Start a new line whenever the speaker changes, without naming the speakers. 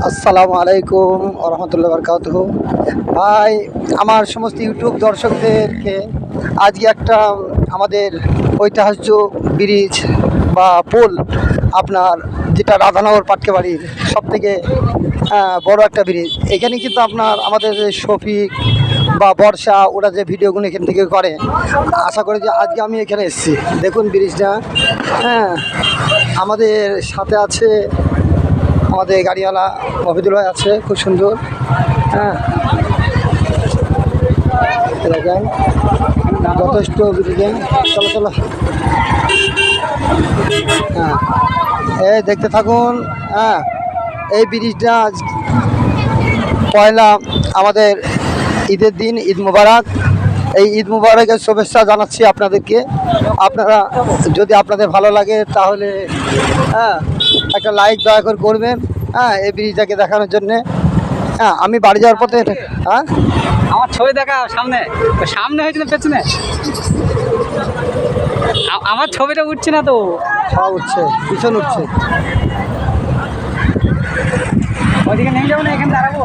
আসসালামু আলাইকুম রহমতুল্লাহ বরকাতুহু। ভাই, আমার সমস্ত ইউটিউব দর্শকদেরকে আজকে একটা আমাদের ঐতিহ্য ব্রিজ বা পোল, আপনার যেটা রাধানগর পাটকেবাড়ির সবথেকে বড় একটা ব্রিজ। এখানে কিন্তু আপনার আমাদের যে শফিক বা বর্ষা, ওরা যে ভিডিওগুলো এখান থেকে করে, আশা করি যে আজকে আমি এখানে এসেছি। দেখুন ব্রিজটা। হ্যাঁ, আমাদের সাথে আছে আমাদের গাড়িওয়ালা মফিদুল ভাই আছে, খুব সুন্দর। হ্যাঁ, দেখেন যথেষ্ট ব্রিজে। চলো চলো, হ্যাঁ এই দেখতে থাকুন। হ্যাঁ, এই ব্রিজটা পয়লা আমাদের ঈদের দিন, ঈদ মুবারক। এই ঈদ মুবারকের শুভেচ্ছা জানাচ্ছি আপনাদেরকে। আপনারা যদি আপনাদের ভালো লাগে তাহলে একটা লাইক দয়া করে করবেন। এই ব্রিজটাকে দেখানোর জন্যে। আমি বাড়ি যাওয়ার পথে
আমার ছবি দেখা সামনে সামনে হয়েছিল পেছনে, আমার ছবিটা উঠছে না তো।
সব উঠছে, পিছন উঠছে।
ওইদিকে নেমে যাবো না, এখানে দাঁড়াবো।